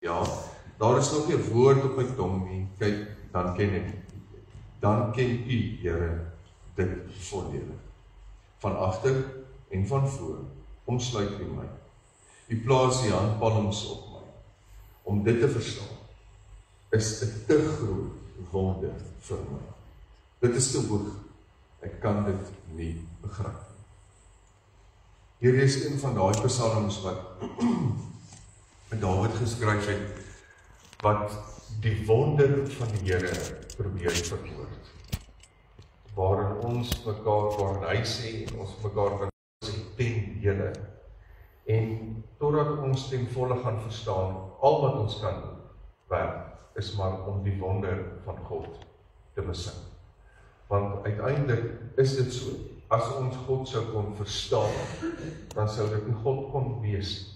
Ja, daar is nog nie 'n woord op my tong nie. Kyk, dan ken ek. Dan ken u, Here, dit volledig. Van agter en van voor, omsluit u my. U plaas die handpalms op my. Om dit te verstaan, is 'n te groot wonder vir my. Dit is te hoog. Ek kan dit nie begryp. Hier is een van daai psalms wat Dawid geskryf het, wat die wonder van die Here probeer verwoord. Waarin hy sê, en ons mekaar kan sê, ten Here. En totdat ons ten volle gaan verstaan, al wat ons kan werk, is maar om die wonder van God te besing. Want uiteindelik is dit so, as ons God sou kon verstaan, dan sou dit nie God kon wees.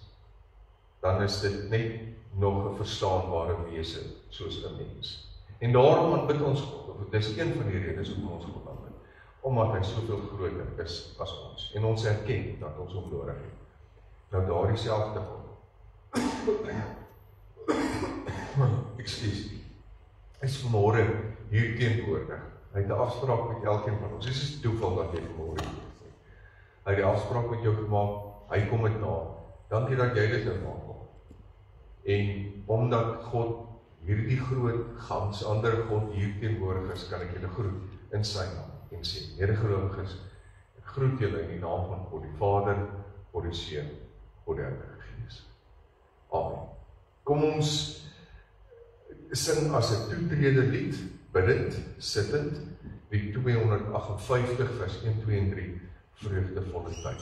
Dan is dit net nog 'n verstaanbare wese, soos 'n mens. En daarom aanbid ons God. Dit is een van die redes hoekom ons God aanbid. Omdat hy soveel groter is as ons. En ons erken dat ons hom nodig het. Nou daardie selfde God. Ekskuus. Is vanmôre hier teenwoordig. Hy het 'n afspraak met elkeen van ons. Dis is toeval dat jy vanmôre hier is. Hy het die afspraak met jou gemaak. Hy kom dit na. Dankie dat jy dit maak. En omdat God hierdie groot gans ander God hier teenwoordig is, kan ek julle groet in sy naam en sê, medegelowiges, ek groet julle in die naam van God die Vader, God die Seun, God die Heilige Gees. Amen. Kom ons sing as 'n toetrede lied, bidend, sittend, lied 258 vers 1, 2 en 3, vreugdevolle tyd.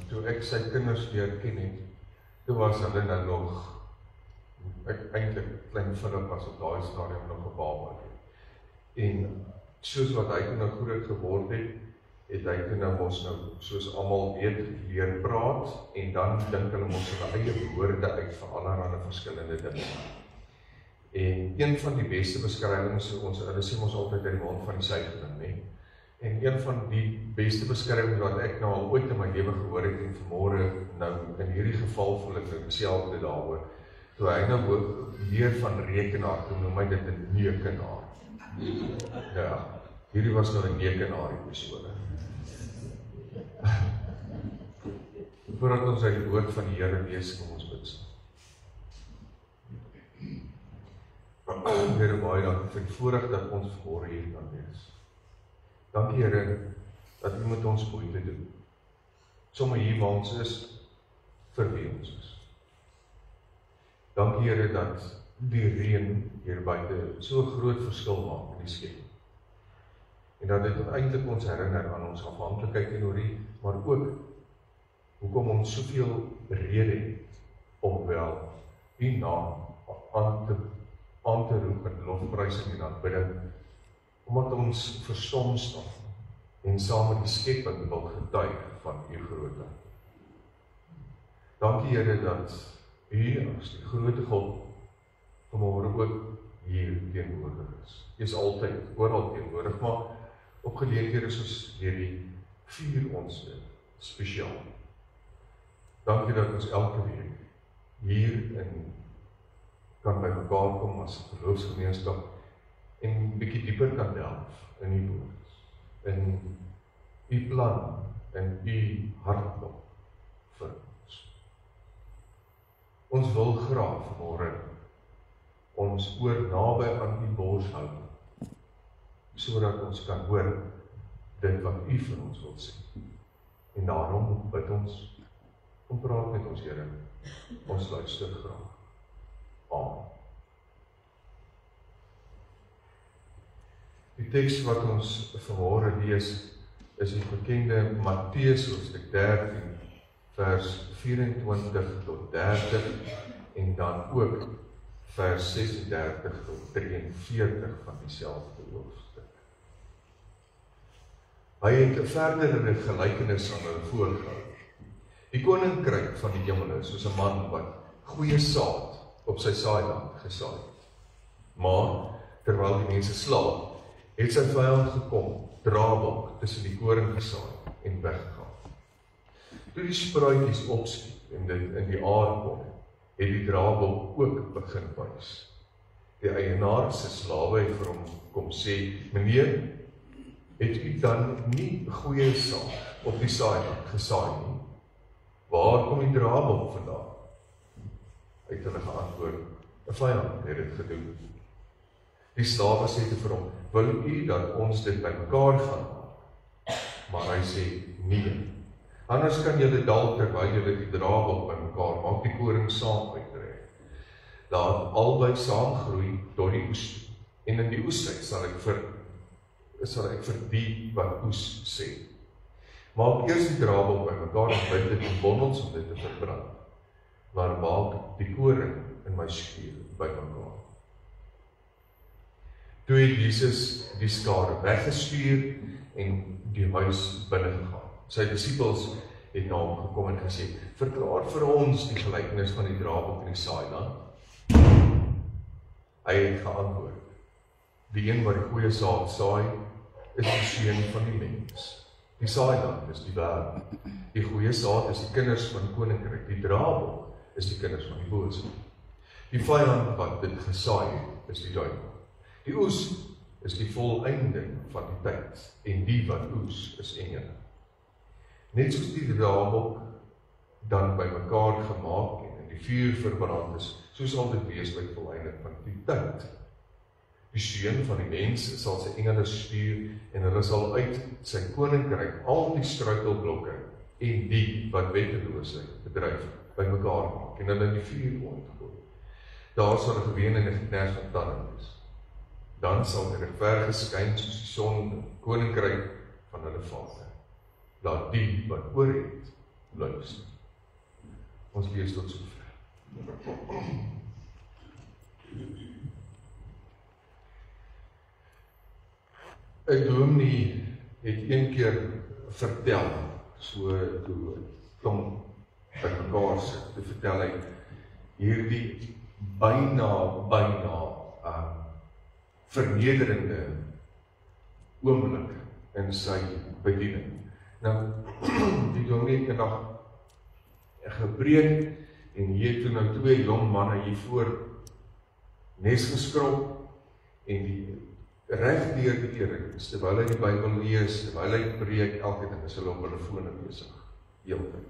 Toe ek sy kinders leer ken het, toe was hulle nou nog, eintlik klein Philip was op daai stadium nog 'n baba. En soos wat hy nou groot geword het hy toe nou mos nou, soos almal weet, leer praat, en dan dink hulle mos hulle eie woorde uit vir allerlei verskillende dinge. En een van die beste beskrywings, hulle sê ons altyd in die mond van die suigeling, né? En een van die beste beskrywings wat ek nou al ooit in my lewe gehoor het, en vanmôre nou in hierdie geval voel ek nou dieselfde daaroor, toe hy nou leer van rekenaar, toe noem hy dit 'n nekenaar. Ja, hierdie was nou 'n nekenaar episode. Voordat ons uit die woord van die Here lees, kom ons bid saam. Here, baie dankie vir die voorreg dat ons vanmôre hier kan wees. Dankie Here, dat U met ons moeite doen. Sommige hier waar ons is, vir wie ons is. Dankie Here, dat die reën hier buite so groot verskil maak in die skepping. En dat dit eintlik ons herinner aan ons afhanklikheid teenoor U, maar ook hoekom ons soveel rede het om wel U naam aan te roep met lofprysing en aanbidding, omdat ons verstom staan en saam met die skepping wil getuig van U grootheid. Dankie Here dat U as die grote God vanmôre ook hier teenwoordig is. U is altyd oral teenwoordig, maar op geleenthede soos hierdie vier ons dit spesiaal. Dankie dat ons elke week hier kan by mekaar kom as geloofsgemeenskap en bietjie dieper kan delf in U woord, in U plan, in U hartklop vir ons. Ons wil graag vanmôre ons oor naby aan U bors hou, sodat ons kan hoor dit wat U vir ons wil sê. En daarom bid ons, kom praat met ons Here, ons luister graag. Amen. Die teks wat ons vanmôre lees, is die bekende Matteus hoofstuk 13, vers 24 tot 30, en dan ook vers 36 tot 43 van dieselfde hoofstuk. Hy het 'n verdere gelykenis aan hulle voorgehou. Die koninkryk van die hemel is soos 'n man wat goeie saad op sy saailand gesaai het. Maar terwyl die mense slaap, het sy vyand gekom, draabok tussen die koring gesaai en weggegaan. Toe die spruitjies opskiet en dit in die aar kom, het die draabok ook begin wys. Die eienaar se slawe het vir hom kom sê, meneer, het u dan nie goeie saad op die saailand gesaai nie? Waar kom die draabok vandaan? Hy het hulle geantwoord, 'n vyand het dit gedoen. Die slawe sê vir hom, wil u dat ons dit bymekaar gaan maak? Maar hy sê, nee. Anders kan julle dalk terwyl julle die draabok bymekaar maak, die koring saam uittrek. Laat albei saam groei tot die oes. En in die oestyd sal ek vir die wat oes sê. Maak eers die draabok bymekaar en bind dit in bondels om dit te verbrand. Maar maak die koring in my skuur bymekaar. Toe het Jesus die skare weggestuur en die huis binne gegaan. Sy disippels het na hom gekom en gesê, verklaar vir ons die gelykenis van die draabok in die saailand. Hy het geantwoord, die een wat die goeie saad saai, is die seun van die mens. Die saailand is die wêreld. Die goeie saad is die kinders van die koninkryk. Die draabok is die kinders van die bose. Die vyand wat dit gesaai het, is die duiwel. Die oes is die volëinding van die tyd, en die wat oes is engele. Net soos die draabok dan bymekaar gemaak en in die vuur verbrand is, so sal dit wees by die volëinding van die tyd. Die seun van die mens sal sy engele stuur, en hulle sal uit sy koninkryk al die struikelblokke en die wat wetteloosheid bedryf bymekaar maak en hulle in die vuur ontgooi. Daar sal 'n geween en 'n geknars van tande wees. Dan sal die regverdige skyn soos die son in die koninkryk van hulle Vader. Laat die wat oor het, luister. Ons lees tot sover. 'n dominee het een keer vertel, so toe klomp by mekaar sit, te vertel hy hierdie byna vernederende oomblik in sy bediening. Nou, die dominee het eendag gepreek, en hier toe nou 2 jong manne hiervoor nes geskrob, en die reg deur die erediens, terwyl hy die Bybel lees, terwyl hy preek, elke ding is hulle op hulle fone besig, heeltyd.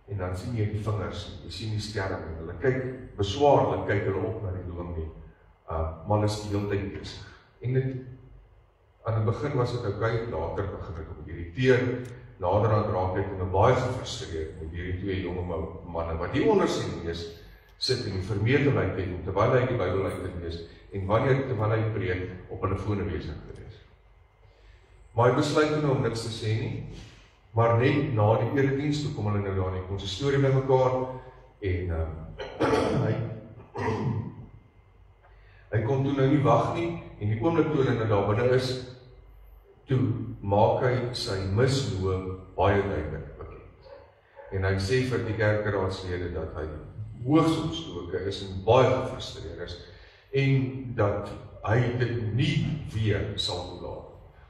En dan sien jy die vingers, jy sien die skerm, en hulle kyk, beswaarlik kyk hulle op na die dominee, maar hulle is die heeltyd besig. En dit, aan die begin was dit okay, later begin ek op irriteer, naderhand raak ek en baie gefrustreerd met hierdie 2 jonge manne, wat hier onder sien lees, sit in die vermetelheid en terwyl hy die Bybel uit te lees, en terwyl hy preek, op hulle fone besig gewees. Maar hy besluit toe om niks te sê nie, maar net na die erediens, toe kom hulle nou daar in die konsistorie by mekaar, en hy kon toe nou nie wag nie, en die oomblik toe hulle nou daar binne is, toe maak hy sy misloop baie duidelik bekend. En hy sê vir die kerkeraadslede dat hy hoogs ontstoke is en baie gefrustreerd is, en dat hy dit nie weer sal toelaat.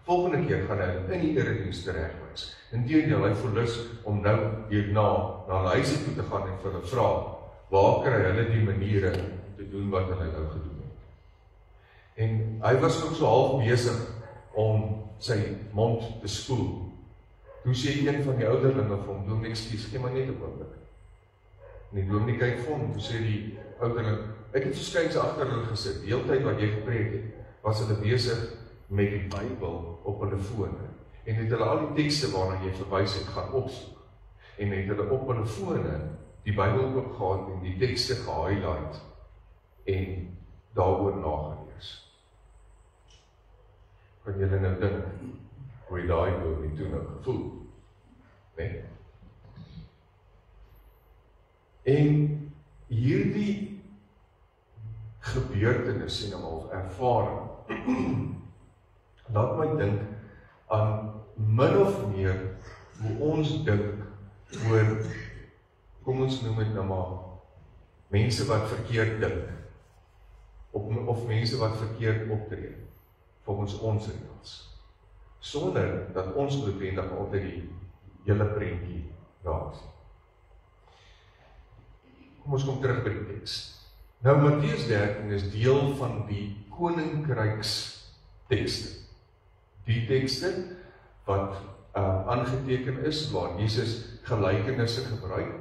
Volgende keer gaan hy in die erediens teregwys. Inteendeel, hy voel lus om nou hierna na hulle huise toe te gaan en vir hulle vra, waar kry hulle die maniere om te doen wat hulle nou gedoen het. En hy was nog so half besig om sy mond te spoel. Toe sê een van die ouderlinge vir hom, dominee, ekskuus, gee maar net 'n oomblik. En die dominee kyk vir hom, toe sê die ouderling, ek het verskyns agter hulle gesit, die hele tyd wat jy gepreek het, was hulle besig met die Bybel op hulle fone, en het hulle al die tekste waarna jy verwys het gaan opsoek, en het hulle op hulle fone die Bybel opgehaal en die tekste gehighlight, en daaroor nagelees. Kan julle nou dink, hoe die daai dominee toe nou gevoel? Nee? En hierdie gebeurtenis en al ervaring, laat my dink aan min of meer hoe ons dink oor, kom ons noem het nou maar, mense wat verkeerd dink, of mense wat verkeerd optree, volgens ons reëls, sonder dat ons noodwendig altyd die hele prentjie raak sien. Kom ons kom terug by die teks. Nou, Matteus 13 is deel van die koninkryks tekste. Die tekste wat aangeteken is, waar Jesus gelykenisse gebruik,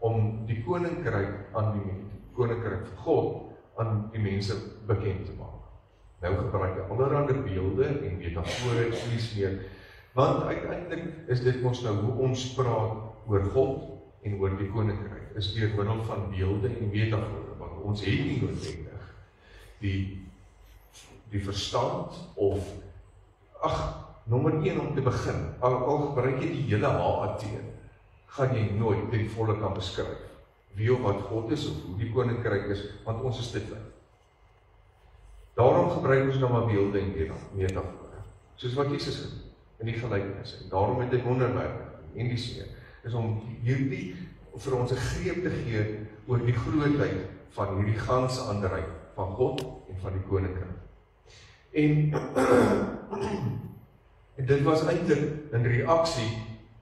om die koninkryk koninkryk van God aan die mense bekend te maak. Nou gebruik hy allerhande beelde en metafore en iets meer, want uiteindelik is dit ons nou hoe ons praat oor God en oor die koninkryk, is deur middel van beelde en metafore, want ons het nie noodwendig die verstand of, nommer 1 om te begin, al gebruik jy die hele HAT, gaan jy nooit ten volle kan beskryf wie of wat God is of hoe die koninkryk is, want ons is te klein. Daarom gebruik ons nou maar beelde en metafore, soos wat Jesus gedoen in die gelykenisse. Daarom het hy wonderwerke en die seer, is om hierdie vir ons 'n greep te gee oor die grootheid van hierdie ganse anderheid van God en van die koninkryk. En dit was eintlik 'n reaksie,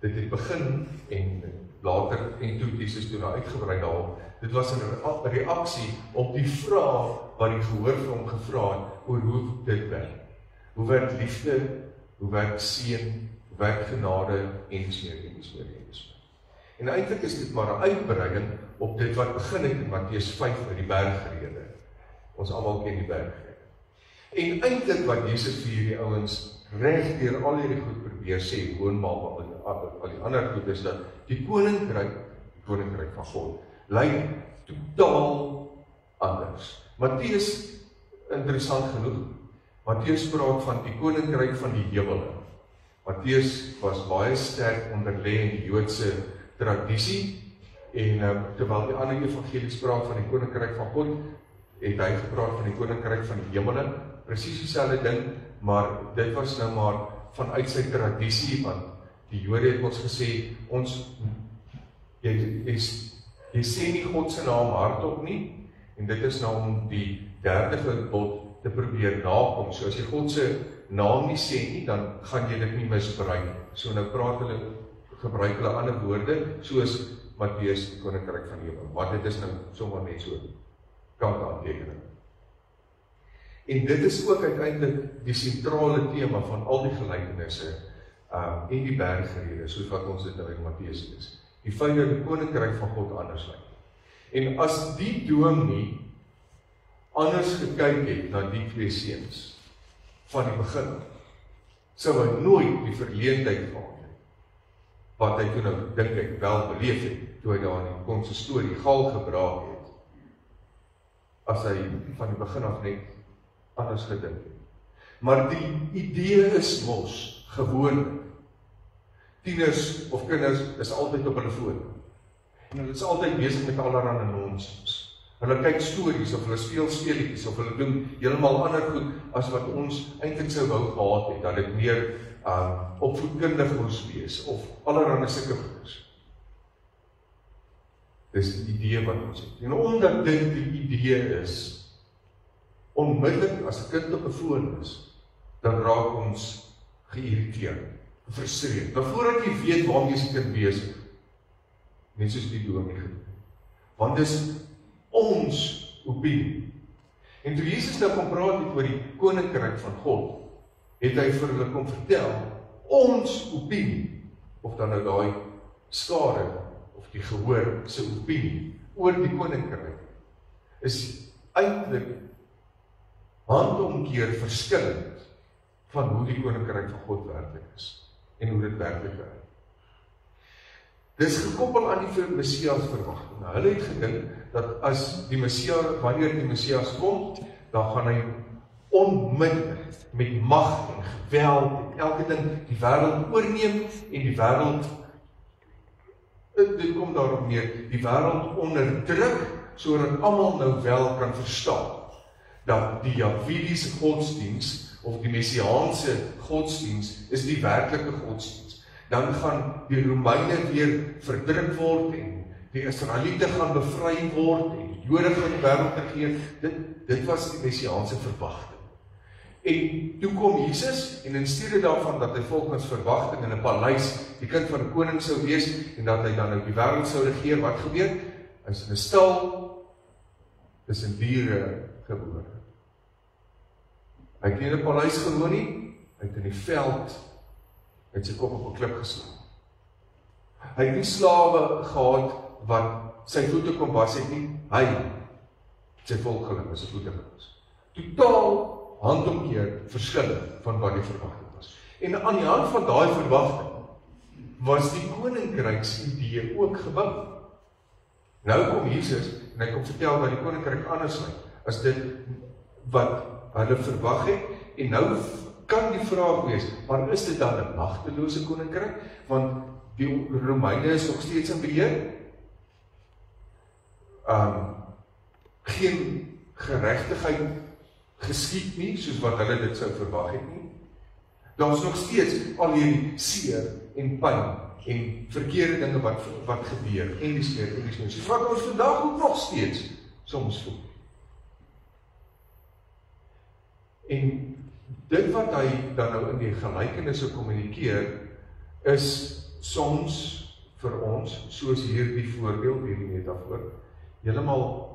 dit het begin en later en toe Jesus toe nou uitgebrei daarop. Dit was 'n reaksie op die vraag wat die gehoor vir hom gevra het oor hoe dit werk. Hoe werk liefde, hoe werk seën, hoe werk genade en so. En eintlik is dit maar 'n uitbreiding op dit wat begin het in Matteus 5 met die bergrede. Ons almal ken die bergrede. En eintlik wat Jesus vir hierdie ouens reg deur al hierdie goed probeer sê, woonmaal al die ander goed, is dat die koninkryk van God, lyk totaal anders. Matteus, interessant genoeg, Matteus praat van die koninkryk van die hemele. Matteus was baie sterk onderlê in die Joodse tradisie, en terwyl die ander evangelies praat van die koninkryk van God, het hy gepraat van die koninkryk van die hemele, presies dieselfde ding, maar dit was nou maar vanuit sy tradisie, want die Jode het ons gesê, jy sê nie God se naam hardop nie, en dit is nou om die 3de gebod te probeer nakom. So as jy God se naam nie sê nie, dan gaan jy dit nie misbruik. So nou gebruik hulle ander woorde, soos Matteus, die koninkryk van die hemel. Maar dit is nou sommer net so kantaantekening. En dit is ook uiteindelik die sentrale tema van al die gelykenisse en die bergrede, soos wat ons dit nou in Matteus lees. Die feit dat die koninkryk van God anders lyk. En as die dominee anders gekyk het na die twee seuns van die begin, sou hy nooit die verleentheid gehad het, wat hy toe nou dink ek wel beleef het, toe hy daar in die konsistorie gaal gebraak het, as hy van die begin af net anders gedink het. Maar die idee is mos gewoon. Tieners of kinders is altyd op hulle foon. En hulle is altyd besig met allerlei nonsens. Hulle kyk stories of hulle speel speletjies of hulle doen heeltemal ander goed as wat ons eintlik sou wou gehad het, dat dit meer opvoedkundig moes wees of allerlei sulke goeders. Dis die idee wat ons het. En omdat dit die idee is, onmiddellik as 'n kind op 'n foon is, dan raak ons geïrriteerd, gefrustreerd. Maar voordat jy weet waarmee is die kind besig, net soos die dominee gedoen. Want dis ons opinie. En toe Jesus nou kom praat het oor die koninkryk van God, het hy vir hulle kom vertel, ons opinie, of dan nou daai skare, of die gehoor se opinie, oor die koninkryk, is eintlik handomkeer verskillend van hoe die koninkryk van God werklik is, en hoe dit werklik werk. Dis gekoppel aan die Messias verwagting. Nou, hulle het gedink, dat as die Messias, wanneer die Messias kom, dan gaan hy onmiddellik met mag en geweld en elke ding die wêreld oorneem en die wêreld, dit kom daarop neer, die wêreld onderdruk, sodat almal nou wel kan verstaan, dat die Jahwidiese godsdiens, of die Messiaanse godsdiens, is die werklike godsdiens. Dan gaan die Romeine weer verdruk word, en die Israeliete gaan bevry word, en die Jode gaan die wêreld regeer. Dit was die Messiaanse verwagting. En toe kom Jesus, en in steede daarvan dat hy volgens verwagting in 'n paleis die kind van 'n koning sou wees, en dat hy dan nou die wêreld sou regeer, wat gebeur? Hy is in 'n stal, tussen diere gebore. Hy het nie in 'n paleis gewoon nie, hy het in die veld, hy het sy kop op 'n klip geslaan. Hy het nie slawe gehad wat sy voete kon was het nie, hy het sy volgeling met sy voete gewas. Totaal handomkeer verskillend van wat die verwagting was. En aan die hand van daai verwagting was die koninkryksidee ook gebou. Nou kom Jesus en hy kom vertel dat die koninkryk anders lyk as dit wat hulle verwag het, en nou kan die vraag wees, maar is dit dan 'n magtelose koninkryk? Want die Romeine is nog steeds in beheer. Geen geregtigheid geskied nie, soos wat hulle dit sou verwag het nie. Daar is nog steeds al hierdie seer en pyn en verkeerde dinge wat gebeur, en die seer en die smeer. Soos wat ons vandag ook nog steeds soms voel. En dit wat hy dan nou in die gelykenisse kommunikeer, is soms vir ons, soos hierdie voorbeeld, hierdie metafoor, heeltemal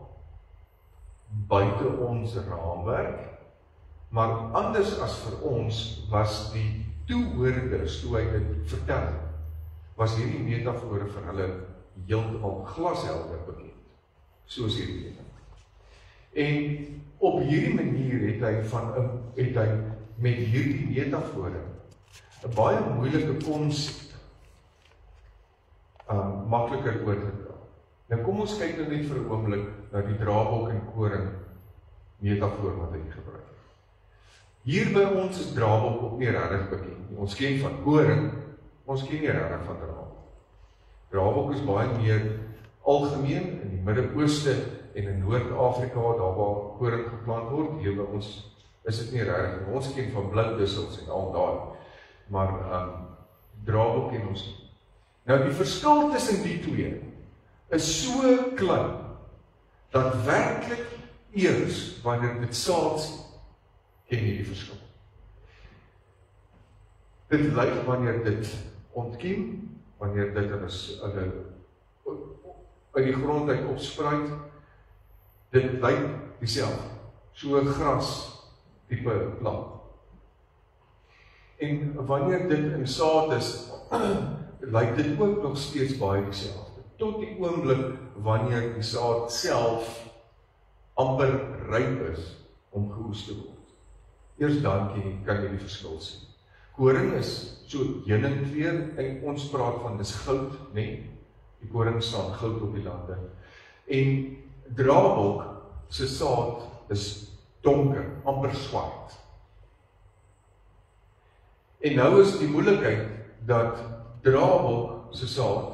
buite ons raamwerk, maar anders as vir ons was die toehoorders, toe hy dit vertel, was hierdie metafore vir hulle heeltemal glashelder bekend, soos hierdie metafoor. En op hierdie manier het hy met hierdie metafore 'n baie moeilike konsep makliker oorgedra. Nou kom ons kyk nou net vir 'n oomblik na die draabok en koring metafoor wat hy gebruik het. Hier by ons is draabok ook nie regtig bekend nie. Ons ken van koring, ons ken nie regtig van draabok. Draabok is baie meer algemeen in die Midde-Ooste en in Noord-Afrika, daar waar koring geplant word. Hier by ons is dit nie regtig. Ons ken van blinddussels en al daai. Maar draabok ken ons nie. Nou die verskil tussen die twee is so klein, dat werklik eers wanneer dit saad sien, ken jy die verskil. dit lyk wanneer dit ontkiem, wanneer dit hulle uit die grond uit opspruit, dit lyk dieselfde, so 'n gras tipe plant. En wanneer dit in saad is, lyk dit ook nog steeds baie dieselfde. Tot die oomblik wanneer die saad self amper ryp is om geoes te word. Eers dan kan jy die verskil sien. Koring is so heuningkleur en ons praat van dis goud, nee. Die koring staan goud op die lande. En draabok se saad is donker, amper swart. En nou is die moeilikheid dat draabok se saad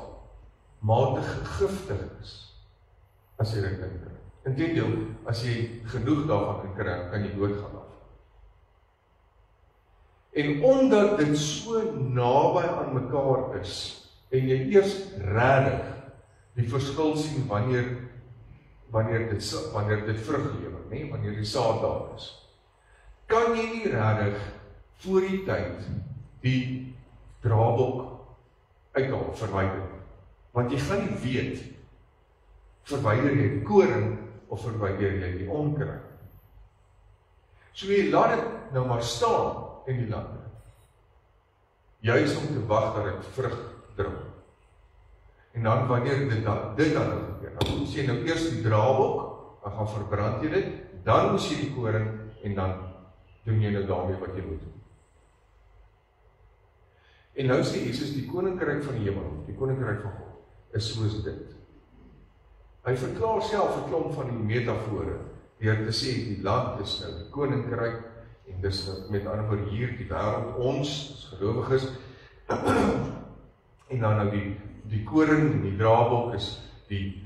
matig giftig is as jy dit kan kry. Inteendeel, as jy genoeg daarvan kan kry, kan jy doodgaan af. En omdat dit so naby aan mekaar is, en jy eers regtig die verskil sien wanneer dit vrug lewer, nee, wanneer die saad daar is, kan jy nie regtig voor die tyd die draabok uithaal, verwyder. Want jy gaan nie weet, verwyder jy die koring of verwyder jy die onkruid. So jy laat dit nou maar staan in die lande, juis om te wag dat dit vrug dra. En dan wanneer dit dan gebeur, dan moet jy nou eers die draabok, dan gaan verbrand jy dit, dan moet jy die koring, en dan doen jy nou daarmee wat jy moet doen. En nou sê Jesus, die koninkryk van die hemel, die koninkryk van God, is soos dit. Hy verklaar self 'n klomp van die metafore, deur te sê, die land is nou die koninkryk, en dis met ander woorde hier die wêreld, ons as gelowiges, en dan nou die koring en die draabok is die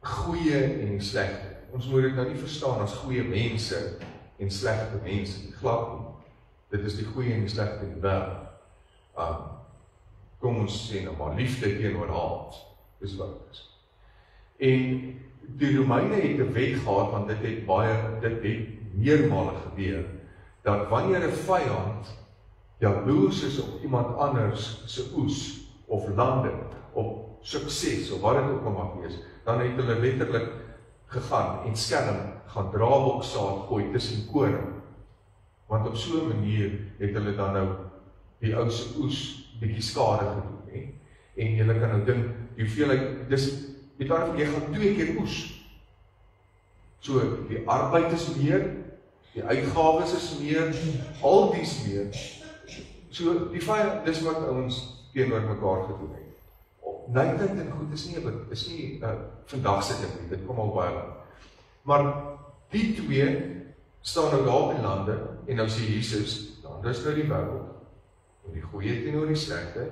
goeie en die slegte. Ons moet dit nou nie verstaan as goeie mense en slegte mense, glad nie. Dit is die goeie en die slegte in die wêreld. Kom ons sê nou maar liefde teenoor haat, dis wat het is. En die Romeine het 'n wet gehad, want dit het meermale gebeur, dat wanneer 'n vyand jaloers is op iemand anders se oes, of lande, op sukses, of wat dit ook al mag wees, dan het hulle letterlik gegaan en skelm, gaan draaboksaad gooi tussen koring, want op so 'n manier het hulle dan nou die ou se oes bietjie skade gedoen, hè? En julle kan nou dink, die hoeveelheid, jy gaan 2 keer oes. So, die arbeid is meer, die uitgawes is meer, al dies meer. So, die vyand, dis wat ons teenoor mekaar gedoen het. Nydheid en goed is nie vandag se ding, dit kom al baie lang. Maar die twee staan nou daar in lande, en nou sê Jesus, dan is nou die wêreld, en die goeie teenoor die slegte,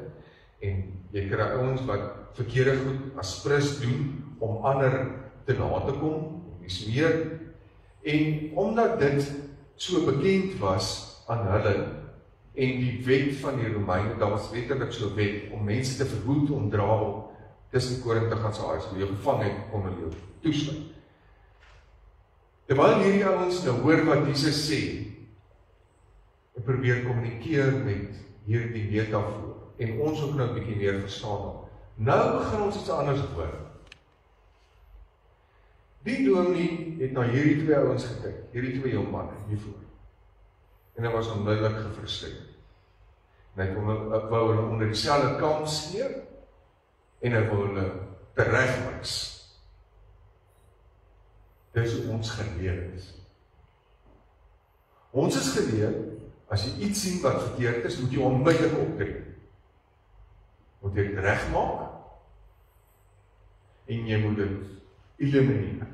en jy kry ouens wat verkeerde goed as prins doen, om ander te na te kom, dis meer, en omdat dit so bekend was aan hulle, en die wet van die Romeine, daar was letterlik so wet, om mense te verhoed om draabok tussen koring te gaan saai, as jy gevang het, kon hulle jou toesluit. Terwyl hierdie ouens nou hoor wat Jesus sê, en probeer kommunikeer met hierdie metafoor, en ons ook nou 'n bietjie meer verstaan. Nou begin ons iets anders hoor. Die dominee het na hierdie twee ouens gekyk, hierdie twee jong manne hiervoor. En hy was onmiddellik gefrustreerd. En hy wou hulle onder dieselfde kam skeer, en hy wou hulle teregwys. Dis hoe ons geleer is. Ons is geleer, as jy iets sien wat verkeerd is, moet jy onmiddellik optree. Moet jy dit regmaak, en jy moet dit elimineer.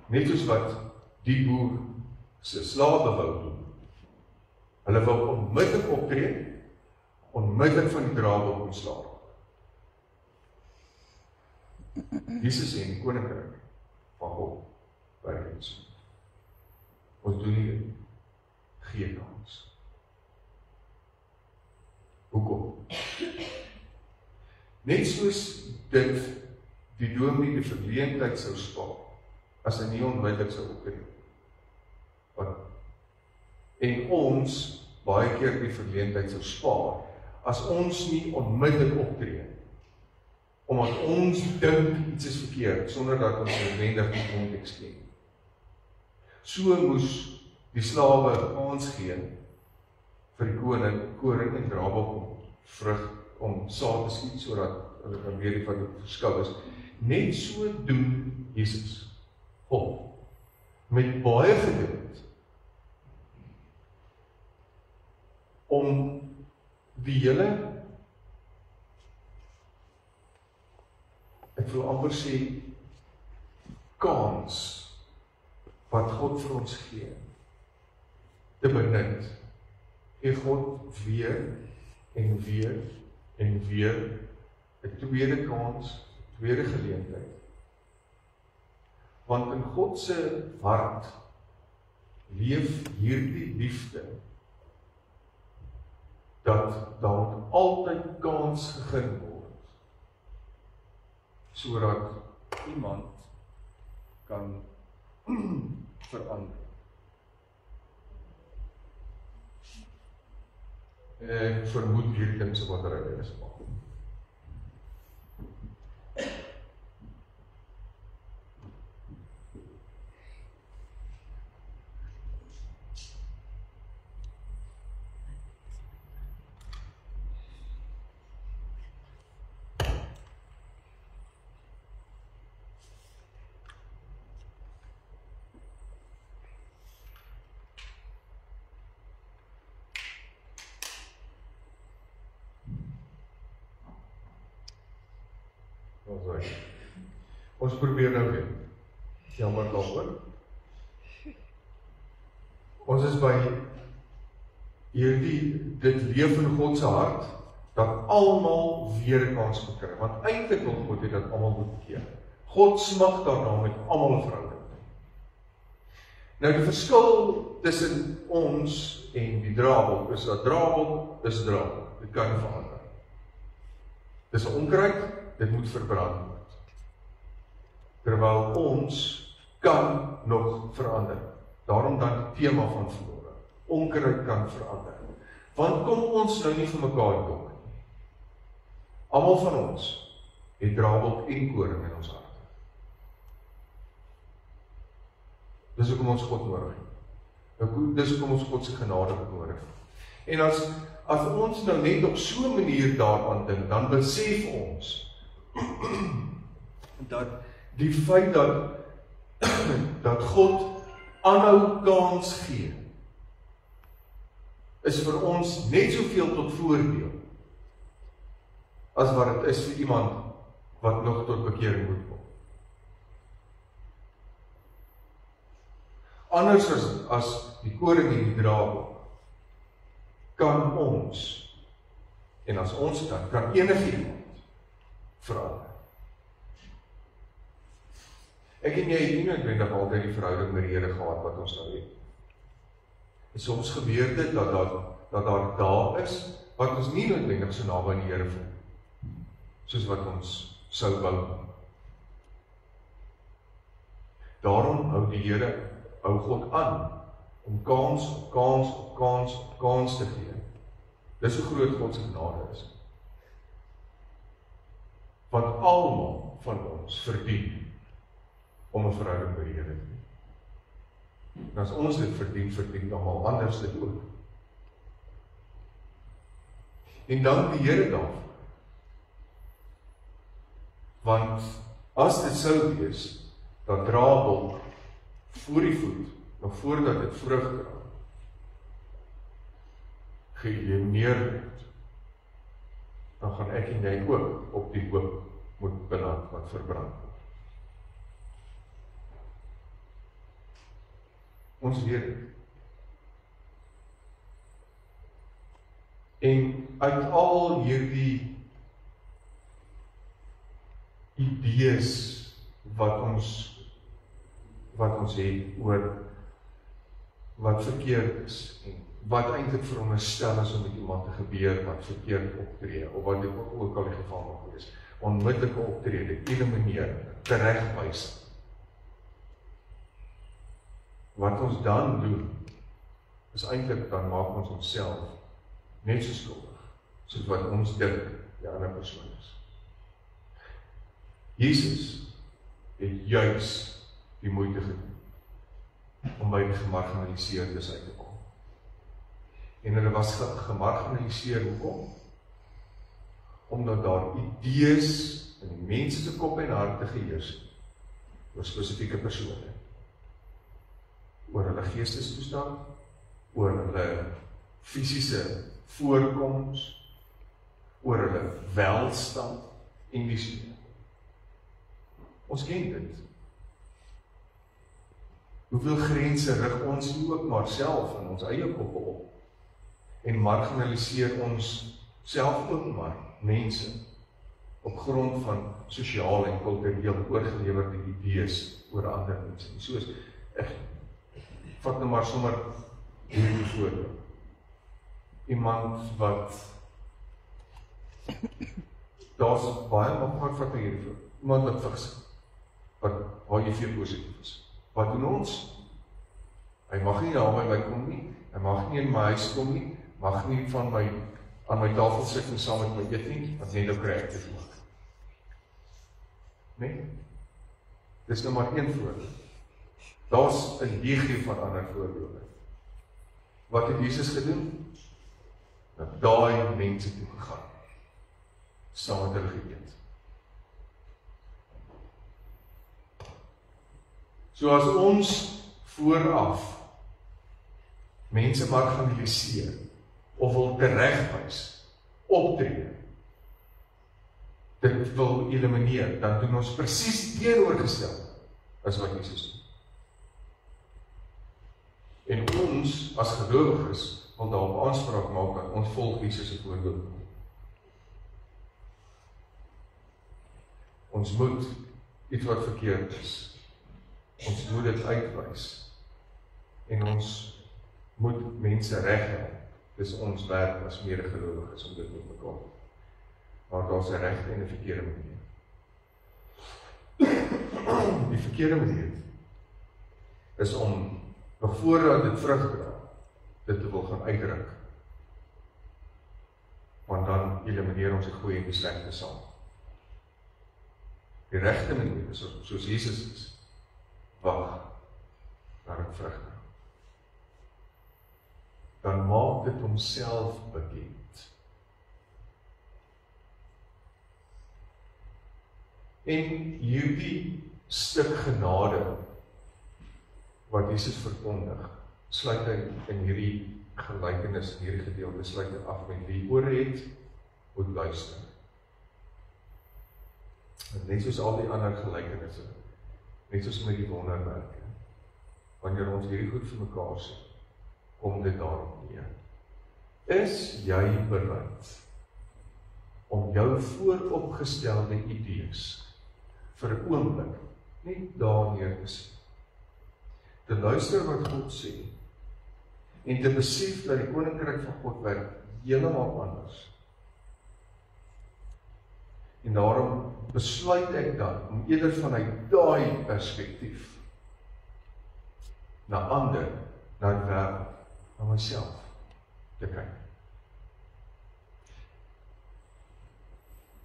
Net soos wat die boer se slawe wou doen. Hulle wou onmiddellik optree, onmiddellik van die draabok ontslae. Jesus sê in die koninkryk van God, werk dit so. Ons doen nie dit, gee kans. Hoekom? Net soos dit die dominee die verleentheid sou spaar, as hy nie onmiddellik sou optree. En ons baie keer die verleentheid sou spaar, as ons nie onmiddellik optree, omdat ons dink iets is verkeerd, sonder dat ons noodwendig die konteks ken. So moes die slawe kans gee vir die koring en Drabok om saad te skiet, sodat hulle kan weet wat die verskil is. Net so doen Jesus. God, met baie geduld, om die hele, ek wil amper sê, kans wat God vir ons gee, te benut. Gee God weer en weer en weer 'n tweede kans, tweede geleentheid. Want in God se hart leef hierdie liefde, dat daar altyd kans gegee word, sodat iemand kan verander. Ek vermoed hierdie ding se batterye is maar. Ons probeer nou weer. Jammer daaroor. Ons is by dit leef in God se hart, dat almal weer 'n kans moet kry. Want eintlik wil God hê dat almal moet bekeer. God smag daarna met almal 'n verhouding. Nou die verskil tussen ons en die Drabok is dat Drabok is Drabok. Dit kan verander. Dis 'n onkruid, dit moet verbrand word. Terwyl ons kan nog verander. Daarom dan die tema van vanmôre. Onkruid kan verander. Want kom ons nou nie vir mekaar dok nie. Almal van ons het Drabok en koring in ons harte. Dis hoekom ons God nodig het. Dis hoekom ons God se genade nodig het. En as ons nou net op so 'n manier daaraan dink, dan besef ons dat die feit dat God aanhou kans gee, is vir ons net soveel tot voordeel as wat dit is vir iemand wat nog tot bekering moet kom. Anders as die koring en die Drabok, kan ons, en as ons kan enigiemand verander. Ek en jy het nie noodwendig altyd die verhouding met die Here gehad wat ons nou het. En soms gebeur dit dat daar dae is wat ons nie noodwendig so naby aan die Here voel, soos wat ons sou wou. Daarom hou God aan om kans op kans op kans op kans te gee. Dis hoe groot God se genade is. Want almal van ons verdien om 'n verhouding met die Here te hê. En as ons dit verdien almal anders dit ook. En dank die Here daarvoor. Want as dit sou wees dat Drabok voor die voet, nog voordat dit vrug dra, geëlimineer word, dan gaan ek en jy ook op die hoop moet beland wat verbrand word. Ons weet dit. En uit al hierdie idees wat ons het oor wat verkeerd is en wat eintlik veronderstel is om met iemand te gebeur wat verkeerd optree, of wat ook al die geval mag wees, onmiddellike optrede, elimineer, teregwys. Wat ons dan doen, is eintlik dan maak ons onsself net so skuldig, soos wat ons dink die ander persoon is. Jesus het juis die moeite gedoen om by die gemarginaliseerdes uit te kom. En hulle was gemarginaliseer, hoekom? Omdat daar idees in die mense se kop en harte geheers het oor spesifieke persone, oor hulle geestestoestand, oor hulle fisiese voorkoms, oor hulle welstand en die so. Ons ken dit. Hoeveel grense rig ons nie ook maar self in ons eie koppe op en marginaliseer ons self ook maar mense op grond van sosiaal en kultureel oorgelewerde idees oor ander mense. Soos, ek vat nou maar sommer hierdie voorbeeld. Iemand wat daar's baie maar vat hierdie voorbeeld. Iemand wat vigs, wat HIV positief is. Wat doen ons? Hy mag nie na my kom nie, hy mag nie in my huis kom nie, mag nie aan my tafel sit en saam met my eet nie, want net nou kry ek dit ook. Nee? Dis nou maar een voorbeeld. Daar's 'n legio van ander voorbeelde. Wat het Jesus gedoen? Na daai mense toe gegaan. Saam met hulle geëet. So as ons vooraf mense marginaliseer of wil teregwys, optree, dit wil elimineer, dan doen ons presies teenoorgestel as wat Jesus doen. En ons as gelowiges wil daarop aanspraak maak dat ons volg Jesus se voorbeeld. Ons moet iets wat verkeerd is. Ons moet dit uitwys. En ons moet mense reghelp. Dis ons werk as medegelowiges om dit met mekaar. Maar daar's 'n regte en 'n verkeerde manier. Die verkeerde manier is om nog voordat dit vrug dra, dit te wil gaan uitdruk. Want dan elimineer ons die goeie en die slegte saam. Die regte manier is soos Jesus is, wag naar dit vrug dra. Dan maak dit homself bekend. En hierdie stuk genade wat Jesus verkondig, sluit hy in hierdie gelykenis, in hierdie gedeelte, sluit hy af met wie oor het, moet luister. En net soos al die ander gelykenisse, net soos met die wonderwerke, wanneer ons hierdie goed vir mekaar sê, kom dit daarop neer. Is jy bereid om jou vooropgestelde idees vir 'n oomblik net daar neer te sit? Te luister wat God sê en te besef dat die koninkryk van God werk heeltemal anders. En daarom besluit ek dan om eerder vanuit daai perspektief na ander, na die wêreld, na myself te kyk.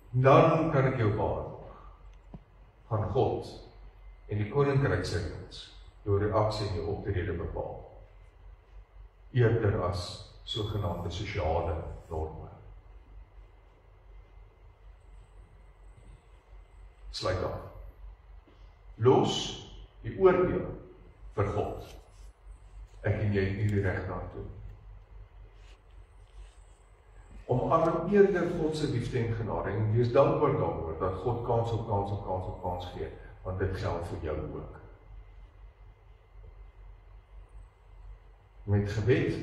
Dan kan ek jou waarborg van God en die koninkryk se reëls, jou reaksie en jou optrede bepaal, eerder as sogenaamde sosiale norme. Sluit af. Los die oordeel vir God. Ek en jy het nie die reg daartoe. Omarm eerder God se liefde en genade en wees dankbaar daaroor dat God kans op kans op kans op kans gee, want dit geld vir jou ook. Met gebed,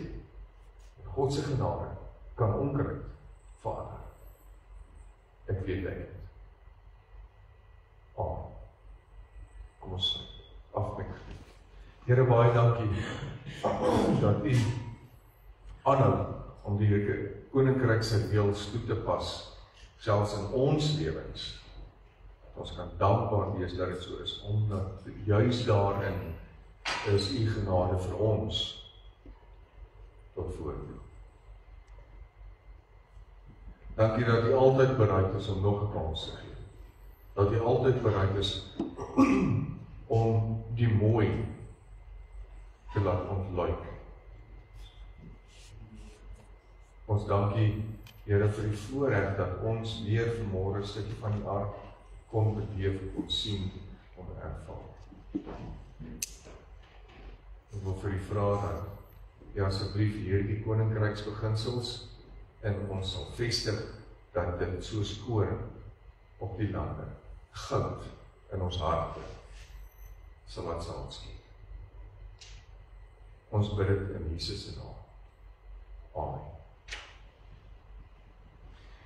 met God se genade, kan onkruid verander. Ek weet dit. Kom ons af met gebed. Here, baie dankie dat U aanhou om die koninkryk se reëls toe te pas, selfs in ons lewens. Ons kan dankbaar wees dat dit so is, omdat juis daarin is U genade vir ons. tot voordeel. Dankie dat U altyd bereid is om nog 'n kans te gee. Dat U altyd bereid is om die mooi te laat ontluik. Ons dankie, Here, vir die voorreg dat ons weer vanmôre 'n stukkie van die aard kon beleef, kon sien, kon ervaar. Ek wil vir U vra dat U asseblief hierdie koninkryksbeginsels in ons sal vestig, dat dit soos koring op die lande, goud in ons harte, sal wat sal skiet. Ons bid dit in Jesus se naam. Amen.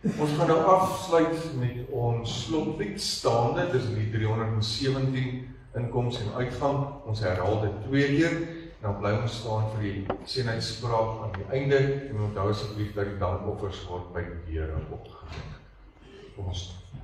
Ons gaan nou afsluit met ons slotlied staande, dis lied 317, inkoms en uitgang. Ons herhaal dit 2 keer, dan bly ons staan vir die seënheidspraak aan die einde, en onthou asseblief dat die dankoffers word by die deure opgehang. Kom ons staan.